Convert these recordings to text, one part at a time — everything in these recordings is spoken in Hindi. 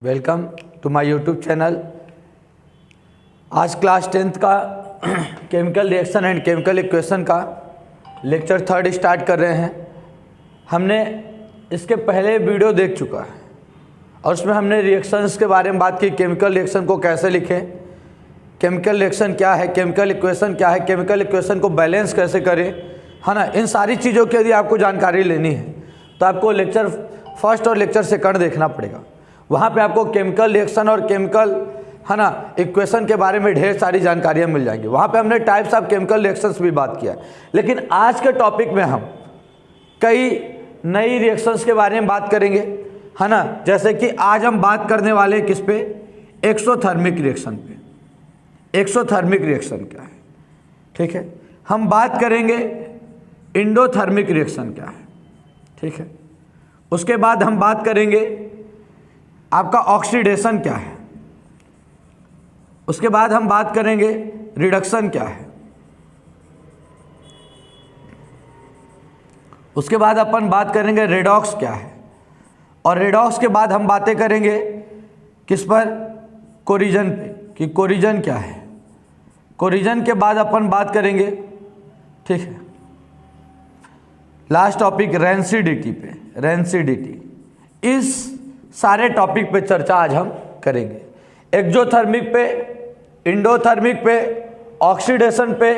Welcome to my YouTube channel. आज क्लास 10th का chemical reaction and chemical equation का लेक्चर 3 स्टार्ट कर रहे हैं। हमने इसके पहले वीडियो देख चुका है और उसमें हमने रिएक्शंस के बारे में बात की। केमिकल रिएक्शन को कैसे लिखें, केमिकल रिएक्शन क्या है, केमिकल इक्वेशन क्या है, केमिकल इक्वेशन को बैलेंस कैसे करें, है ना। इन सारी चीज़ों की यदि आपको जानकारी लेनी है तो आपको लेक्चर फर्स्ट और लेक्चर सेकंड देखना पड़ेगा। वहाँ पे आपको केमिकल रिएक्शन और केमिकल, है ना, इक्वेशन के बारे में ढेर सारी जानकारियाँ मिल जाएंगी। वहाँ पे हमने टाइप्स ऑफ केमिकल रिएक्शंस भी बात किया है। लेकिन आज के टॉपिक में हम कई नई रिएक्शंस के बारे में बात करेंगे, है ना। जैसे कि आज हम बात करने वाले हैं किस पे, एक्सोथर्मिक रिएक्शन पे। एक्सोथर्मिक रिएक्शन क्या है, ठीक है। हम बात करेंगे इंडोथर्मिक रिएक्शन क्या है, ठीक है। उसके बाद हम बात करेंगे आपका ऑक्सीडेशन क्या है। उसके बाद हम बात करेंगे रिडक्शन क्या है। उसके बाद अपन बात करेंगे रेडॉक्स क्या है। और रेडॉक्स के बाद हम बातें करेंगे किस पर, कोरिजन पे, कि कोरिजन क्या है। कोरिजन के बाद अपन बात करेंगे, ठीक है, लास्ट टॉपिक रेंसिडिटी पे, रेंसिडिटी। इस सारे टॉपिक पे चर्चा आज हम करेंगे। एक्सोथर्मिक पे, इंडोथर्मिक पे, ऑक्सीडेशन पे,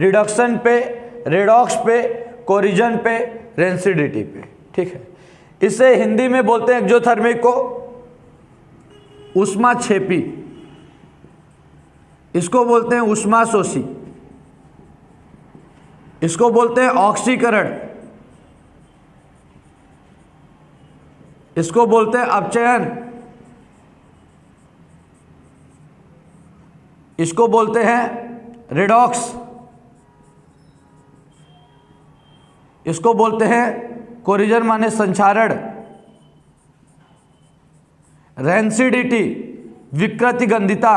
रिडक्शन पे, रेडॉक्स पे, कोरिजन पे, रेंसिडिटी पे, ठीक है। इसे हिंदी में बोलते हैं एक्सोथर्मिक को ऊष्माक्षेपी, इसको बोलते हैं ऊष्माशोषी, इसको बोलते हैं ऑक्सीकरण, इसको बोलते हैं अपचयन, इसको बोलते हैं रेडॉक्स, इसको बोलते हैं कोरिजन माने संक्षारण, रेंसिडिटी विकृति गंधिता,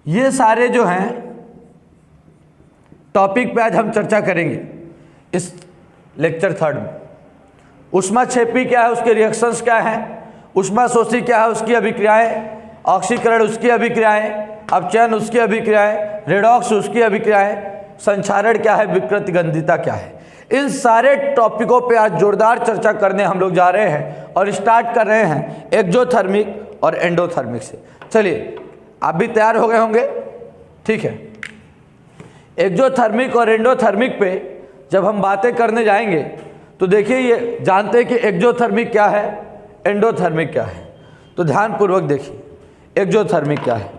ये सारे जो हैं टॉपिक पे आज हम चर्चा करेंगे इस लेक्चर 3 में। ऊष्माक्षेपी क्या है, उसके रिएक्शंस क्या हैं, ऊष्माशोषी क्या है, उसकी अभिक्रियाएं, ऑक्सीकरण उसकी अभिक्रियाएं, अपचयन उसकी अभिक्रियाएं, रेडॉक्स उसकी अभिक्रियाएं, संक्षारण क्या है, विकृति गंधिता क्या है। इन सारे टॉपिकों पे आज जोरदार चर्चा करने हम लोग जा रहे हैं और स्टार्ट कर रहे हैं एक्सोथर्मिक और एंडोथर्मिक से। चलिए, आप भी तैयार हो गए होंगे, ठीक है। एक्सोथर्मिक और एंडोथर्मिक पे जब हम बातें करने जाएंगे तो देखिए, ये जानते हैं कि एक्सोथर्मिक क्या है, एंडोथर्मिक क्या है। तो ध्यानपूर्वक देखिए, एक्सोथर्मिक क्या है।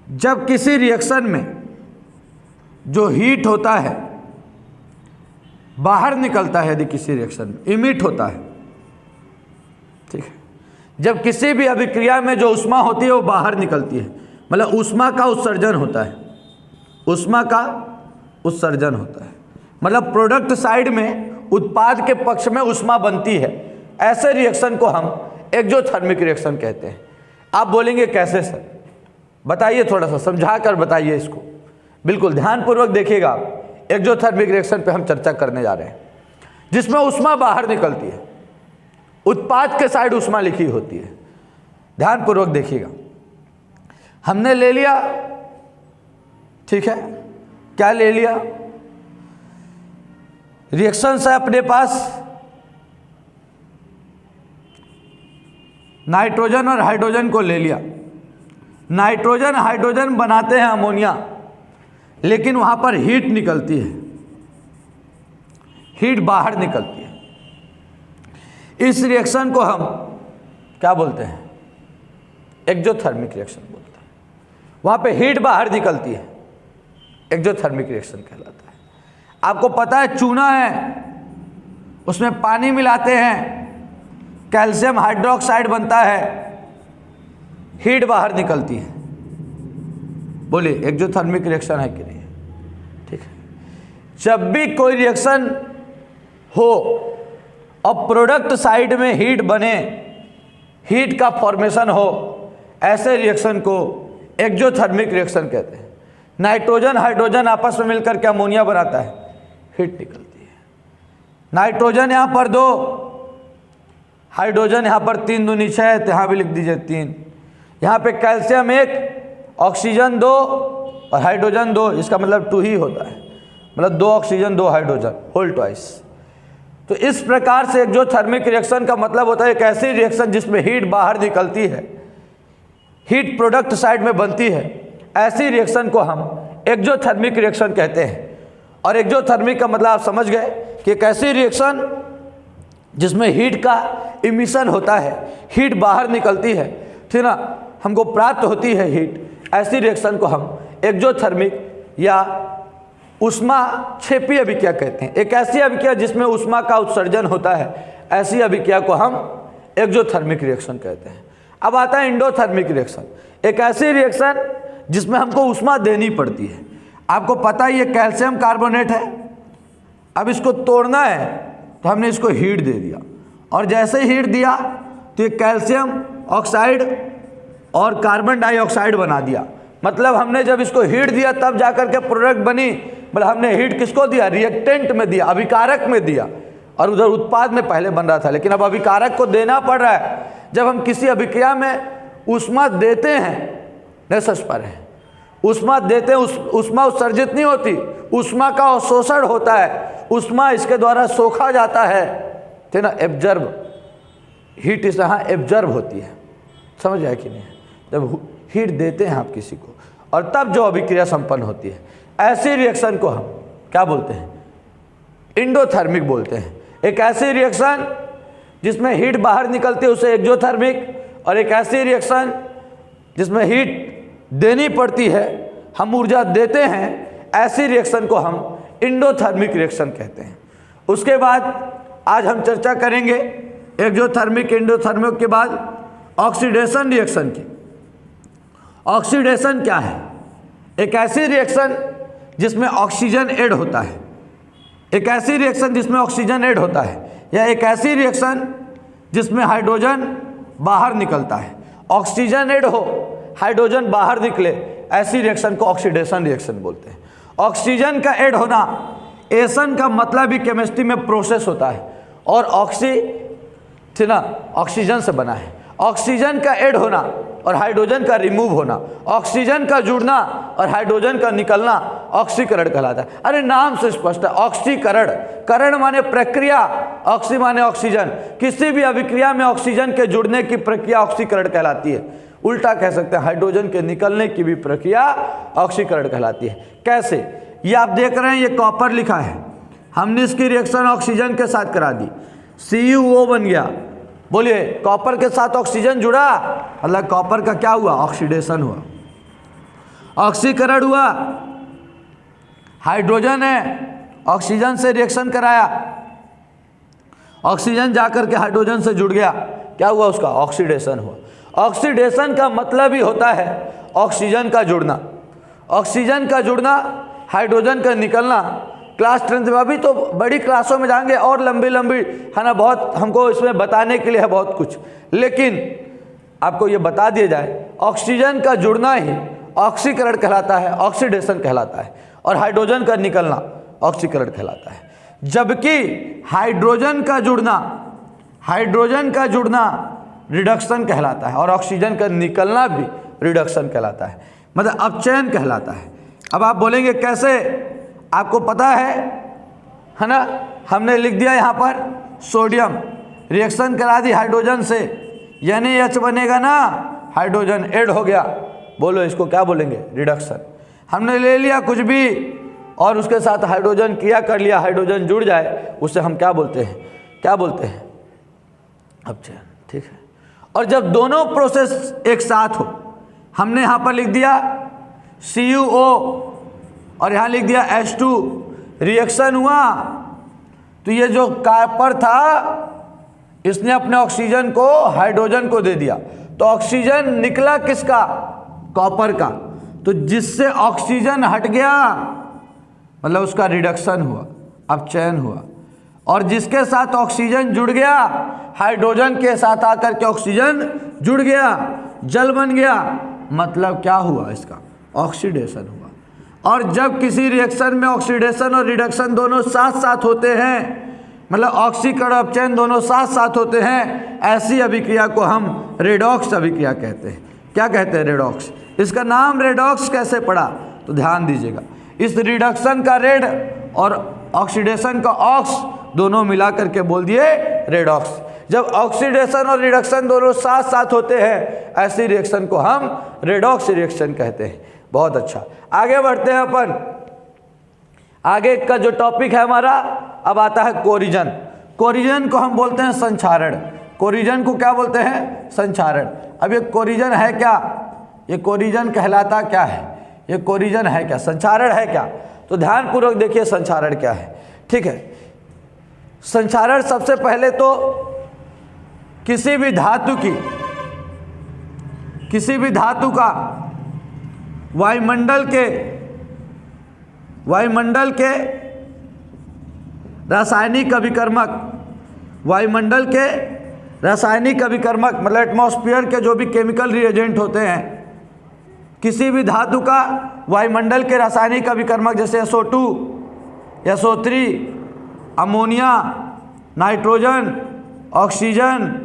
जब किसी रिएक्शन में जो हीट होता है बाहर निकलता है, यदि किसी रिएक्शन में इमिट होता है, ठीक है। जब किसी भी अभिक्रिया में जो ऊष्मा होती है वो बाहर निकलती है, मतलब ऊष्मा का उत्सर्जन होता है, ऊष्मा का उत्सर्जन होता है, मतलब प्रोडक्ट साइड में उत्पाद के पक्ष में ऊष्मा बनती है। ऐसे रिएक्शन को हम एक्सोथर्मिक रिएक्शन कहते हैं। आप बोलेंगे कैसे सर, बताइए, थोड़ा सा समझा कर बताइए इसको। बिल्कुल ध्यानपूर्वक देखिएगा, आप एक्सोथर्मिक रिएक्शन पे हम चर्चा करने जा रहे हैं जिसमें ऊष्मा बाहर निकलती है, उत्पाद के साइड ऊष्मा लिखी होती है। ध्यानपूर्वक देखिएगा, हमने ले लिया, ठीक है, क्या ले लिया, रिएक्शंस है अपने पास, नाइट्रोजन और हाइड्रोजन को ले लिया। नाइट्रोजन हाइड्रोजन बनाते हैं अमोनिया, लेकिन वहां पर हीट निकलती है, हीट बाहर निकलती है। इस रिएक्शन को हम क्या बोलते हैं, एक्सोथर्मिक रिएक्शन बोलते हैं। वहां पे हीट बाहर निकलती है, एक्सोथर्मिक रिएक्शन कहलाता है। आपको पता है चूना है, उसमें पानी मिलाते हैं, कैल्शियम हाइड्रोक्साइड बनता है, हीट बाहर निकलती है। बोलिए, एक्सोथर्मिक रिएक्शन है कि नहीं, ठीक है। जब भी कोई रिएक्शन हो और प्रोडक्ट साइड में हीट बने, हीट का फॉर्मेशन हो, ऐसे रिएक्शन को एक्सोथर्मिक रिएक्शन कहते हैं। नाइट्रोजन हाइड्रोजन आपस में मिलकर के अमोनिया बनाता है, हीट निकलती है। नाइट्रोजन यहाँ पर 2, हाइड्रोजन यहाँ पर 3 दूनी 6, तो यहाँ भी लिख दीजिए 3। यहाँ पे कैल्शियम 1, ऑक्सीजन 2 और हाइड्रोजन 2, इसका मतलब 2 ही होता है, मतलब 2 ऑक्सीजन 2 हाइड्रोजन होल ट्वाइस। तो इस प्रकार से एक्सोथर्मिक रिएक्शन का मतलब होता है एक ऐसी रिएक्शन जिसमें हीट बाहर निकलती है, हीट प्रोडक्ट साइड में बनती है, ऐसी रिएक्शन को हम एक्सोथर्मिक रिएक्शन कहते हैं। और एक्सोथर्मिक का मतलब आप समझ गए कि एक ऐसी रिएक्शन जिसमें हीट का इमिशन होता है, हीट बाहर निकलती है, ठीक ना, हमको प्राप्त होती है हीट, ऐसी रिएक्शन को हम एक्सोथर्मिक या ऊष्माक्षेपी अभिक्रिया कहते हैं। एक ऐसी अभिक्रिया जिसमें ऊष्मा का उत्सर्जन होता है, ऐसी अभिक्रिया को हम एक्सोथर्मिक रिएक्शन कहते हैं। अब आता है एंडोथर्मिक रिएक्शन, एक ऐसी रिएक्शन जिसमें हमको ऊष्मा देनी पड़ती है। आपको पता है ये कैल्शियम कार्बोनेट है, अब इसको तोड़ना है तो हमने इसको हीट दे दिया, और जैसे हीट दिया तो ये कैल्शियम ऑक्साइड और कार्बन डाइऑक्साइड बना दिया। मतलब हमने जब इसको हीट दिया तब जाकर के प्रोडक्ट बनी, मतलब हमने हीट किसको दिया, रिएक्टेंट में दिया, अभिकारक में दिया, और उधर उत्पाद में पहले बन रहा था, लेकिन अब अभिकारक को देना पड़ रहा है। जब हम किसी अभिक्रिया में ऊष्मा देते हैं, नेसस पर है, ऊष्मा देते हैं, ऊष्मा उत्सर्जित नहीं होती, ऊष्मा का अवशोषण होता है, ऊष्मा इसके द्वारा सोखा जाता है, ठीक ना, एब्जर्व, हीट इस यहाँ एब्जर्व होती है, समझ आया कि नहीं। जब हीट देते हैं आप किसी को और तब जो अभिक्रिया संपन्न होती है, ऐसी रिएक्शन को हम क्या बोलते हैं, एंडोथर्मिक बोलते हैं। एक ऐसी रिएक्शन जिसमें हीट बाहर निकलती है उसे एक्सोथर्मिक, और एक ऐसी रिएक्शन जिसमें हीट देनी पड़ती है, हम ऊर्जा देते हैं, ऐसी रिएक्शन को हम एंडोथर्मिक रिएक्शन कहते हैं। उसके बाद आज हम चर्चा करेंगे एक्सोथर्मिक एंडोथर्मिक के बाद ऑक्सीडेशन रिएक्शन की। ऑक्सीडेशन क्या है, एक ऐसी रिएक्शन जिसमें ऑक्सीजन ऐड होता है, एक ऐसी रिएक्शन जिसमें ऑक्सीजन ऐड होता है, या एक ऐसी रिएक्शन जिसमें हाइड्रोजन बाहर निकलता है, ऑक्सीजन ऐड हो हाइड्रोजन बाहर निकले, ऐसी रिएक्शन को ऑक्सीडेशन रिएक्शन बोलते हैं। ऑक्सीजन का ऐड होना, एसन का मतलब भी केमिस्ट्री में प्रोसेस होता है, और ऑक्सी थी ना, ऑक्सीजन से बना है। ऑक्सीजन का ऐड होना और हाइड्रोजन का रिमूव होना, ऑक्सीजन का जुड़ना और हाइड्रोजन का निकलना ऑक्सीकरण कहलाता है। अरे नाम से स्पष्ट है, ऑक्सीकरण, करण माने प्रक्रिया, ऑक्सी माने ऑक्सीजन, किसी भी अभिक्रिया में ऑक्सीजन के जुड़ने की प्रक्रिया ऑक्सीकरण कहलाती है। उल्टा कह सकते हैं, हाइड्रोजन के निकलने की भी प्रक्रिया ऑक्सीकरण कहलाती है। कैसे, ये आप देख रहे हैं, ये कॉपर लिखा है, हमने इसकी रिएक्शन ऑक्सीजन के साथ करा दी, CuO बन गया। बोलिए, कॉपर के साथ ऑक्सीजन जुड़ा, मतलब कॉपर का क्या हुआ, ऑक्सीडेशन हुआ, ऑक्सीकरण हुआ। हाइड्रोजन है, ऑक्सीजन से रिएक्शन कराया, ऑक्सीजन जाकर के हाइड्रोजन से जुड़ गया, क्या हुआ, उसका ऑक्सीडेशन हुआ। ऑक्सीडेशन का मतलब ही होता है ऑक्सीजन का जुड़ना, ऑक्सीजन का जुड़ना, हाइड्रोजन का निकलना। क्लास 10 में, अभी तो बड़ी क्लासों में जाएंगे और लंबी लंबी है ना, बहुत हमको इसमें बताने के लिए है बहुत कुछ, लेकिन आपको ये बता दिया जाए, ऑक्सीजन का जुड़ना ही ऑक्सीकरण कहलाता है, ऑक्सीडेशन कहलाता है, और हाइड्रोजन का निकलना ऑक्सीकरण कहलाता है। जबकि हाइड्रोजन का जुड़ना रिडक्शन कहलाता है, और ऑक्सीजन का निकलना भी रिडक्शन कहलाता है, मतलब अपचयन कहलाता है। अब आप बोलेंगे कैसे, आपको पता है ना, हमने लिख दिया यहाँ पर सोडियम, रिएक्शन करा दी हाइड्रोजन से, यानी H बनेगा ना, हाइड्रोजन ऐड हो गया, बोलो इसको क्या बोलेंगे, रिडक्शन। हमने ले लिया कुछ भी और उसके साथ हाइड्रोजन क्रिया कर लिया, हाइड्रोजन जुड़ जाए, उसे हम क्या बोलते हैं, अपचयन, ठीक है। और जब दोनों प्रोसेस एक साथ हो, हमने यहाँ पर लिख दिया CuO और यहाँ लिख दिया H2, रिएक्शन हुआ तो ये जो कॉपर था इसने अपने ऑक्सीजन को हाइड्रोजन को दे दिया, तो ऑक्सीजन निकला किसका, कॉपर का, तो जिससे ऑक्सीजन हट गया मतलब उसका रिडक्शन हुआ, अपचयन हुआ। और जिसके साथ ऑक्सीजन जुड़ गया, हाइड्रोजन के साथ आकर के ऑक्सीजन जुड़ गया, जल बन गया, मतलब क्या हुआ, इसका ऑक्सीडेशन हुआ। और जब किसी रिएक्शन में ऑक्सीडेशन और रिडक्शन दोनों साथ साथ होते हैं मतलब ऑक्सीकरण और अपचयन दोनों साथ साथ होते हैं, ऐसी अभिक्रिया को हम रेडॉक्स अभिक्रिया कहते हैं। क्या कहते हैं? रेडॉक्स। इसका नाम रेडॉक्स कैसे पड़ा? तो ध्यान दीजिएगा, इस रिडक्शन का रेड और ऑक्सीडेशन का ऑक्स दोनों मिला करके बोल दिए रेडॉक्स। जब ऑक्सीडेशन और रिडक्शन दोनों साथ साथ होते हैं, ऐसी रिएक्शन को हम रेडॉक्स रिएक्शन कहते हैं। बहुत अच्छा, आगे बढ़ते हैं अपन। आगे का जो टॉपिक है हमारा, अब आता है कोरिजन। कोरिजन को हम बोलते हैं संक्षारण। कोरिजन को क्या बोलते हैं? संक्षारण। अब ये कोरिजन है क्या? ये कोरिजन कहलाता क्या है? ये कोरिजन है क्या? संक्षारण है क्या? तो ध्यानपूर्वक देखिए संक्षारण क्या है। ठीक है, संक्षारण सबसे पहले तो किसी भी धातु का वायुमंडल के रासायनिक अभिकर्मक, वायुमंडल के रासायनिक अभिकर्मक मतलब एटमॉस्फेयर के जो भी केमिकल रिएजेंट होते हैं, किसी भी धातु का वायुमंडल के रासायनिक अभिकर्मक जैसे SO2, SO3, ammonia, nitrogen, oxygen,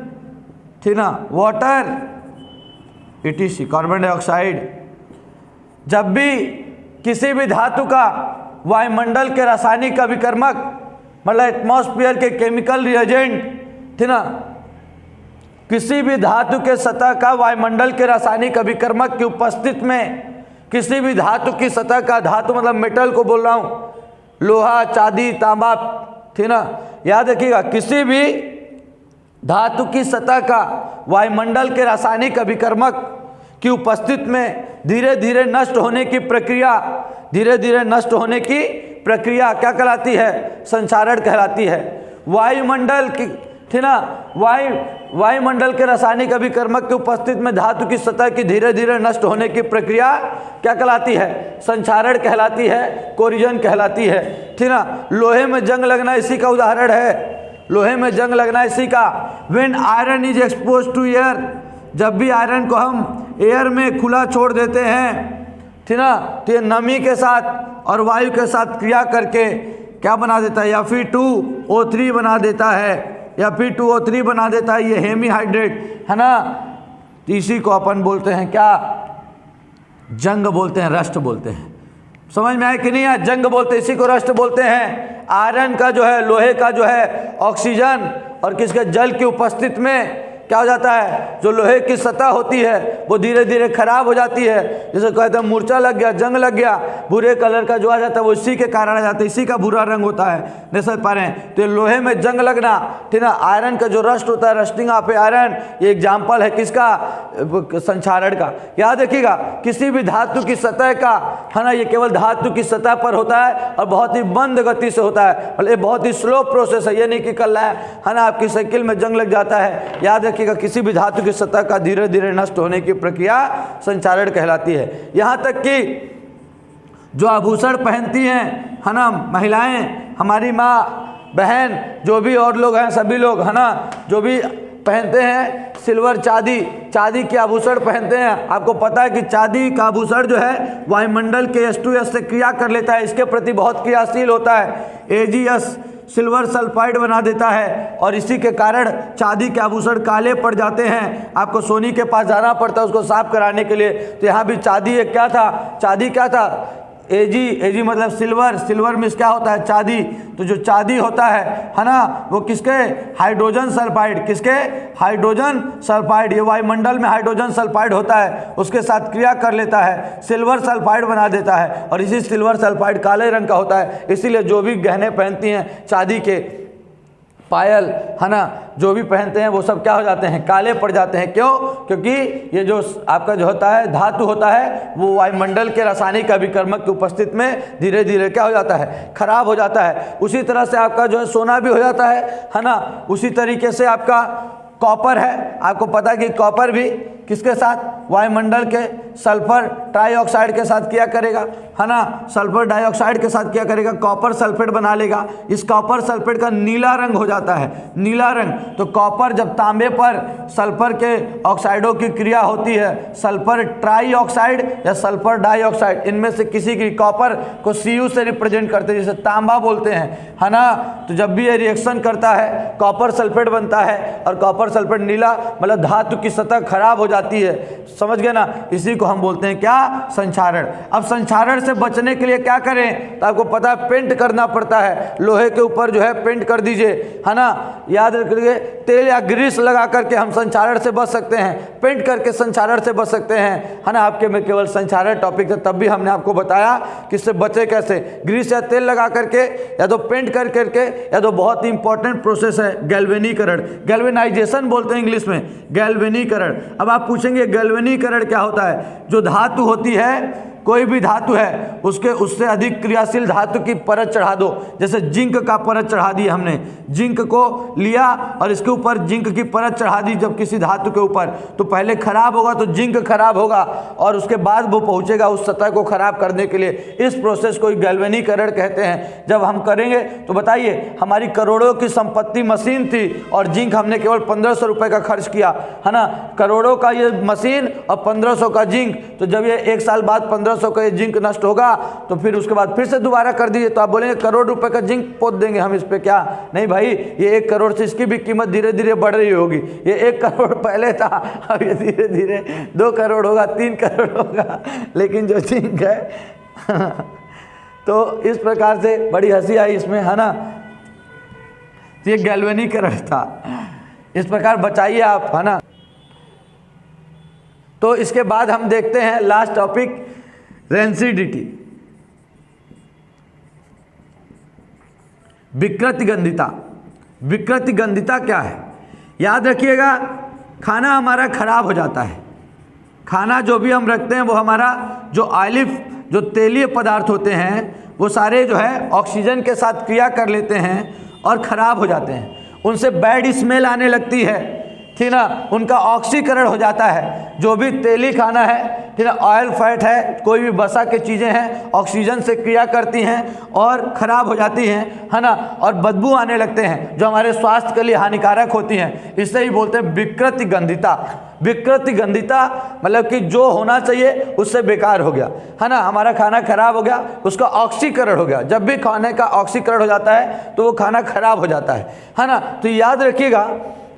ठीक ना, वाटर, ETC, कार्बन डाइऑक्साइड। जब भी किसी भी धातु का वायुमंडल के रासायनिक अभिकर्मक मतलब एटमॉस्फेयर के केमिकल रिएजेंट, ठीक ना, किसी भी धातु के सतह का वायुमंडल के रासायनिक अभिकर्मक की उपस्थिति में, किसी भी धातु की सतह का, धातु मतलब मेटल को बोल रहा हूँ, लोहा, चांदी, तांबा, ठीक ना, याद रखिएगा, किसी भी धातु की सतह का वायुमंडल के रासायनिक अभिकर्मक की उपस्थिति में धीरे धीरे नष्ट होने की प्रक्रिया, धीरे धीरे नष्ट होने की प्रक्रिया क्या कहलाती है? संक्षारण कहलाती है। वायुमंडल की, ठीक ना, वायुमंडल के रासायनिक अभिकर्मक की उपस्थिति में धातु की सतह की धीरे धीरे नष्ट होने की प्रक्रिया क्या कहलाती है? संक्षारण कहलाती है, कोरिजन कहलाती है। ठीक ना, लोहे में जंग लगना इसी का उदाहरण है। लोहे में जंग लगना इसी का। When iron is expose to air, जब भी आयरन को हम एयर में खुला छोड़ देते हैं, ठीक ना, तो ये नमी के साथ और वायु के साथ क्रिया करके क्या बना देता है? Fe2O3 बना देता है, Fe2O3 बना देता है, ये हेमीहाइड्रेट है ना। तो इसी को अपन बोलते हैं क्या? जंग बोलते हैं, रस्ट बोलते हैं। समझ में आया कि नहीं? जंग बोलते हैं, इसी को रस्ट बोलते हैं। आयरन का जो है, लोहे का जो है, ऑक्सीजन और किसके, जल की उपस्थिति में क्या हो जाता है? जो लोहे की सतह होती है वो धीरे धीरे खराब हो जाती है। जैसे कहते हैं मूर्छा लग गया, जंग लग गया, भूरे कलर का जो आ जाता है वो इसी के कारण आ जाता है, इसी का भूरा रंग होता है। नहीं समझ पा रहे हैं? तो लोहे में जंग लगना, ठीक ना, आयरन का जो रस्ट होता है, रस्टिंग ऑफ आयरन, ये एग्जाम्पल है किसका? संक्षारण का। याद रखिएगा, किसी भी धातु की सतह का, है ना, ये केवल धातु की सतह पर होता है और बहुत ही मंद गति से होता है, मतलब ये बहुत ही स्लो प्रोसेस है। ये नहीं कि कल है ना आपकी साइकिल में जंग लग जाता है। याद रखिएगा, किसी भी धातु की सतह का धीरे धीरे नष्ट होने की प्रक्रिया संक्षारण कहलाती है। यहां तक कि जो आभूषण पहनती हैं, है ना, महिलाएं, हमारी माँ, बहन, जो भी और लोग हैं, सभी लोग, है ना, जो भी पहनते हैं सिल्वर, चांदी के आभूषण पहनते हैं। आपको पता है कि चांदी का आभूषण जो है वायुमंडल के H2S से क्रिया कर लेता है, इसके प्रति बहुत क्रियाशील होता है। AgS सिल्वर सल्फाइड बना देता है और इसी के कारण चांदी के आभूषण काले पड़ जाते हैं। आपको सोनी के पास जाना पड़ता है उसको साफ कराने के लिए। तो यहाँ भी चांदी एक क्या था? चांदी क्या था? Ag मतलब सिल्वर में क्या होता है? चांदी। तो जो चांदी होता है ना, वो किसके? Hydrogen sulphide. किसके? Hydrogen sulphide. ये वायुमंडल में हाइड्रोजन सल्फाइड होता है, उसके साथ क्रिया कर लेता है, सिल्वर सल्फाइड बना देता है और इसी सिल्वर सल्फाइड काले रंग का होता है। इसीलिए जो भी गहने पहनती हैं चांदी के, पायल, है ना, जो भी पहनते हैं वो सब क्या हो जाते हैं? काले पड़ जाते हैं। क्यों? क्योंकि ये जो आपका जो होता है धातु होता है वो वायुमंडल के रासायनिक अभिकर्मक की उपस्थिति में धीरे धीरे क्या हो जाता है? खराब हो जाता है। उसी तरह से आपका जो है सोना भी हो जाता है ना। उसी तरीके से आपका कॉपर है, आपको पता है कि कॉपर भी किसके साथ? वायुमंडल के सल्फर ट्राइऑक्साइड के साथ क्या करेगा, है ना, सल्फर डाइऑक्साइड के साथ क्या करेगा, कॉपर सल्फेट बना लेगा। इस कॉपर सल्फेट का नीला रंग हो जाता है, नीला रंग। तो कॉपर जब तांबे पर सल्फर के ऑक्साइडों की क्रिया होती है, सल्फर ट्राइऑक्साइड या सल्फर डाइऑक्साइड, इनमें से किसी की, कॉपर को Cu से रिप्रेजेंट करते हैं, जिसे तांबा बोलते हैं, है ना। तो जब भी ये रिएक्शन करता है कॉपर सल्फेट बनता है, और कॉपर सल्फेट नीला, मतलब धातु की सतह खराब हो जाती है, समझ गए ना। इसी को हम बोलते हैं क्या, संक्षारण। अब संक्षारण से बचने के लिए क्या करें, तो आपको पता है पेंट करना पड़ता है, लोहे के ऊपर जो है पेंट कर दीजिए, है ना। याद रखिए, तेल या ग्रीस लगा करके हम संक्षारण से बच सकते हैं, पेंट करके संक्षारण से बच सकते हैं, है ना। आपके में केवल संक्षारण टॉपिक था, तब भी हमने आपको बताया कि इससे बचे कैसे, ग्रीस या तेल लगा करके, या तो पेंट कर करके, या तो बहुत ही इंपॉर्टेंट प्रोसेस है गैल्वेनीकरण, गैल्वेनाइजेशन बोलते हैं इंग्लिश में, गैल्वेनीकरण। अब आप पूछेंगे गैल्वेनीकरण क्या होता है। जो धातु होती है, कोई भी धातु है, उससे अधिक क्रियाशील धातु की परत चढ़ा दो। जैसे जिंक का परत चढ़ा दी हमने, जिंक को लिया और इसके ऊपर जिंक की परत चढ़ा दी जब किसी धातु के ऊपर, तो पहले खराब होगा तो जिंक खराब होगा, और उसके बाद वो पहुंचेगा उस सतह को खराब करने के लिए। इस प्रोसेस को गैल्वेनीकरण कहते हैं। जब हम करेंगे तो बताइए, हमारी करोड़ों की संपत्ति मशीन थी और जिंक हमने केवल 1500 रुपये का खर्च किया, है ना। करोड़ों का ये मशीन और 1500 का जिंक, तो जब ये 1 साल बाद 1500 का ये जिंक नष्ट होगा, तो फिर उसके बाद फिर से दोबारा कर दीजिए, तो आप बोलेंगे करोड़ रुपए का जिंक पोत देंगे हम इस पे, क्या नहीं भाई, ये 1 करोड़ से इसकी भी कीमत धीरे धीरे बढ़ रही होगी। ये 1 करोड़ पहले था, अब ये धीरे धीरे 2 करोड़ होगा, 3 करोड़ होगा, लेकिन जो जिंक है तो इस प्रकार से बड़ी हंसी आई इसमें, है ना। ये गैल्वेनीकरण था। इस प्रकार बचाइए आप, है ना। तो इसके बाद हम देखते हैं लास्ट टॉपिक, रेंसिडिटी, विकृतिगंधिता। विकृतिगंधिता क्या है, याद रखिएगा, खाना हमारा खराब हो जाता है। खाना जो भी हम रखते हैं वो हमारा जो ऑयली, जो तेलीय पदार्थ होते हैं, वो सारे जो है ऑक्सीजन के साथ क्रिया कर लेते हैं और ख़राब हो जाते हैं। उनसे बैड स्मेल आने लगती है, ठीक ना, उनका ऑक्सीकरण हो जाता है। जो भी तेली खाना है, ठीक ना, ऑयल फैट है, कोई भी वसा की चीज़ें हैं, ऑक्सीजन से क्रिया करती हैं और ख़राब हो जाती हैं, है ना, और बदबू आने लगते हैं जो हमारे स्वास्थ्य के लिए हानिकारक होती हैं। इससे ही बोलते हैं विकृतिगंधिता। विकृतिगंधिता मतलब कि जो होना चाहिए उससे बेकार हो गया, है ना, हमारा खाना खराब हो गया, उसका ऑक्सीकरण हो गया। जब भी खाने का ऑक्सीकरण हो जाता है तो वो खाना खराब हो जाता है ना। तो याद रखिएगा,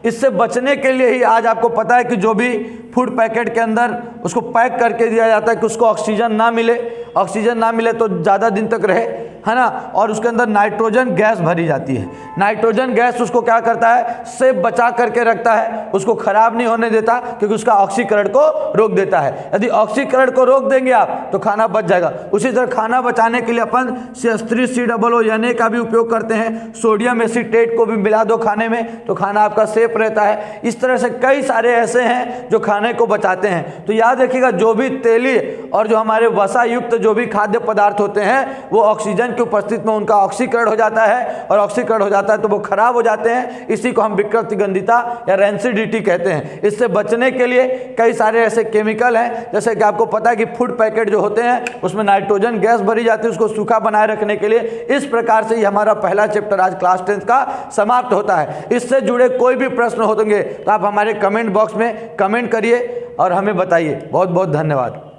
इससे बचने के लिए ही आज आपको पता है कि जो भी फूड पैकेट के अंदर उसको पैक करके दिया जाता है कि उसको ऑक्सीजन ना मिले, ऑक्सीजन ना मिले तो ज़्यादा दिन तक रहे, है ना, और उसके अंदर नाइट्रोजन गैस भरी जाती है। नाइट्रोजन गैस उसको क्या करता है, से बचा करके रखता है, उसको खराब नहीं होने देता, क्योंकि उसका ऑक्सीकरण को रोक देता है। यदि ऑक्सीकरण को रोक देंगे आप तो खाना बच जाएगा। उसी तरह खाना बचाने के लिए अपन CH3COO का भी उपयोग करते हैं। सोडियम एसीटेट को भी मिला दो खाने में तो खाना आपका सेफ रहता है। इस तरह से कई सारे ऐसे हैं जो खाने को बचाते हैं। तो याद रखिएगा, जो भी तेली और जो हमारे वसा युक्त जो भी खाद्य पदार्थ होते हैं वो ऑक्सीजन की उपस्थिति में उनका ऑक्सीकरण हो जाता है, और ऑक्सीकरण हो जाता है तो वो खराब हो जाते हैं। इसी को हम विकृतिगंधिता या रेंसिडिटी कहते हैं। इससे बचने के लिए कई सारे ऐसे केमिकल हैं, जैसे कि आपको पता है कि फूड पैकेट जो होते हैं उसमें नाइट्रोजन गैस भरी जाती है उसको सूखा बनाए रखने के लिए। इस प्रकार से ही हमारा पहला चैप्टर आज क्लास 10 का समाप्त होता है। इससे जुड़े कोई भी प्रश्न होंगे तो आप हमारे कमेंट बॉक्स में कमेंट करिए और हमें बताइए। बहुत बहुत धन्यवाद।